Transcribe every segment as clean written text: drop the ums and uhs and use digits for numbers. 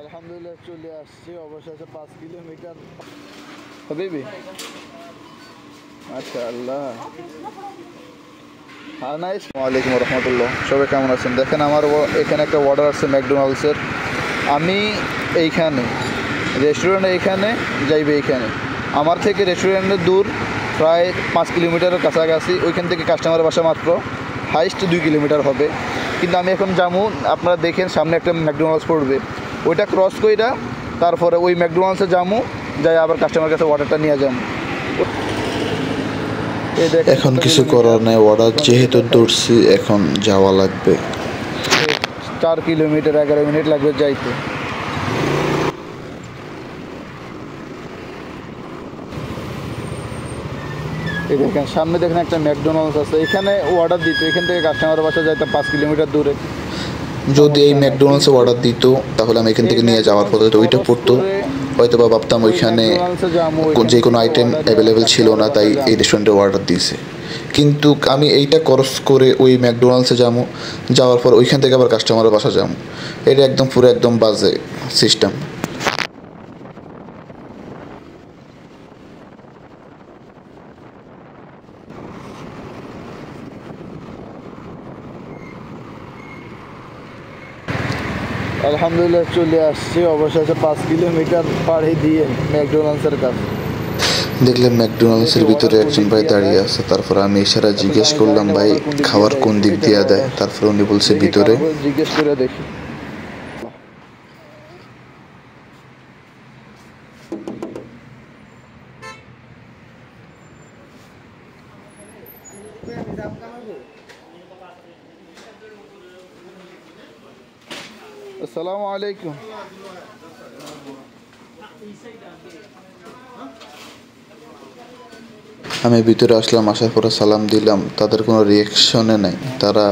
আলহামদুলিল্লাহ চলে আসছি অবশেষে 5 কিলোমিটার হাবিবি মাশাআল্লাহ। আসসালামু আলাইকুম রহমতুল্লাহ, সবাই কেমন আছেন? দেখেন আমার এখানে একটা অর্ডার আছে ম্যাকডোনাল্ডসের। আমি এইখানে রেস্টুরেন্ট এইখানে যাইবে, এইখানে আমার থেকে রেস্টুরেন্টের দূর প্রায় 5 কিলোমিটারের কাছাকাছি। ওইখান থেকে কাস্টমারের বাসা মাত্র হাইস্ট 2 কিলোমিটার হবে। কিন্তু আমি এখন যাবো, আপনারা দেখেন সামনে একটা ম্যাকডোনাল্ডস পড়বে, ওইটা ক্রস কইরা তারপরে ওই ম্যাকডোনাল্ডসে যাবো, যাই আবার কাস্টমারের কাছে অর্ডারটা নিয়ে যাবো। এখন কিছু করার নাই, অর্ডার যেহেতু ধরছি এখন যাওয়া লাগবে। 4 কিলোমিটার 11 মিনিট লাগবে যাইতে। এই দেখেন সামনে দেখেন একটা ম্যাকডোনাল্ডস আছে, এখানে অর্ডার দিত, এখান থেকে কাস্টমারের বাসা যাইতে 5 কিলোমিটার দূরে। যদি এই ম্যাকডোনাল্ডসে অর্ডার দিত তাহলে আমি এখান থেকে নিয়ে যাওয়ার পথে ওইটা পড়তো, হয়তো বা ভাবতাম ওইখানে যে কোনো আইটেম অ্যাভেলেবেল ছিল না, তাই এই রেস্টুরেন্টে অর্ডার দিয়েছে। কিন্তু আমি এইটা ক্রস করে ওই ম্যাকডোনাল্ডসে যাবো, যাওয়ার পর ওইখান থেকে আবার কাস্টমারের বাসা যাবো। এটা একদম পুরো একদম বাজে সিস্টেম। আলহামদুলিল্লাহ চলে আসছি অবশেষে 5 কিলোমিটার পাড়ি দিয়ে ম্যাকডোনাল্ডসের কাছে। দেখলাম ম্যাকডোনাল্ডসের ভিতরে একজন ভাই দাঁড়িয়ে আছে। তারপর আমি ইশারা জিজ্ঞেস করলাম, ভাই খাবার কোন দিক দিয়ে দেয়? তারপর উনি বলছে ভিতরে। জিজ্ঞেস করে দেখি। আসসালামু আলাইকুম। আমি ভিতরে আসলাম, আসার পরে সালাম দিলাম, তাদের কোনো রিয়াকশনে নাই। তারা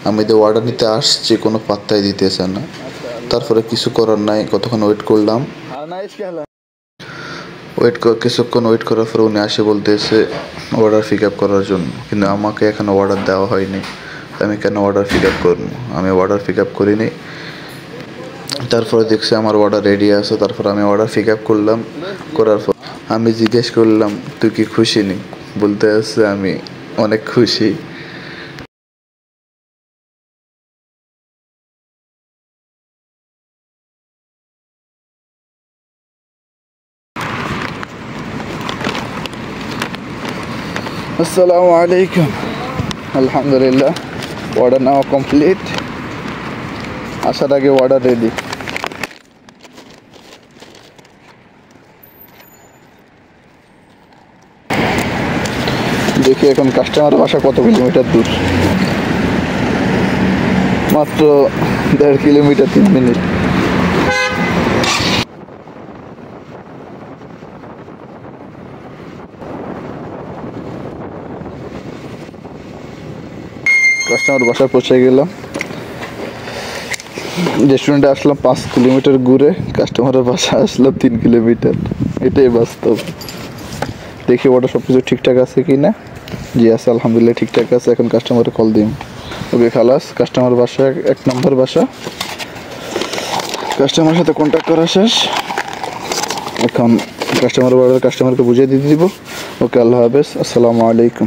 আমি যে অর্ডার নিতে আসছি কোনো পাত্তাই দিতেছে না। তারপরে কিছু করার নাই, কতক্ষণ ওয়েট করলাম। কিছুক্ষণ ওয়েট করার পরে উনি আসে বলতেছে অর্ডার পিক আপ করার জন্য, কিন্তু আমাকে এখনো অর্ডার দেওয়া হয়নি। আমি কেন অর্ডার পিক আপ করবো? আমি অর্ডার পিক আপ করিনি। তারপরে দেখছি আমার অর্ডার রেডি আছে, তারপর আমি অর্ডার পিক আপ করলাম। করার পর আমি জিজ্ঞেস করলাম তুই কি খুশি নি? বলতে আছে আমি অনেক খুশি। আসসালামু আলাইকুম। আলহামদুলিল্লাহ অর্ডার নেওয়া কমপ্লিট, আসার আগে অর্ডার রেডি। দেখি এখন কাস্টমারের বাসা কত কিলোমিটার দূর। মাত্র 1.5 কিলোমিটার 3 মিনিট। কাস্টমার বাসা পৌঁছে গেলাম। রেস্টুরেন্টে আসলাম 5 কিলোমিটার ঘুরে, কাস্টমারের বাসা আসলাম 3 কিলোমিটার। এটাই বাস্তব। দেখি ওটা সব কিছু ঠিকঠাক আছে কি না। জি আছে, আলহামদুলিল্লাহ ঠিকঠাক আছে। এখন কাস্টমারে কল দিন। ওকে খালাস, কাস্টমার বাসা 1 নম্বর বাসা। কাস্টমারের সাথে কন্ট্যাক্ট করা শেষ। এখন কাস্টমারকে বুঝিয়ে দিয়ে দিব। ওকে, আল্লাহ হাফেজ, আসসালামু আলাইকুম।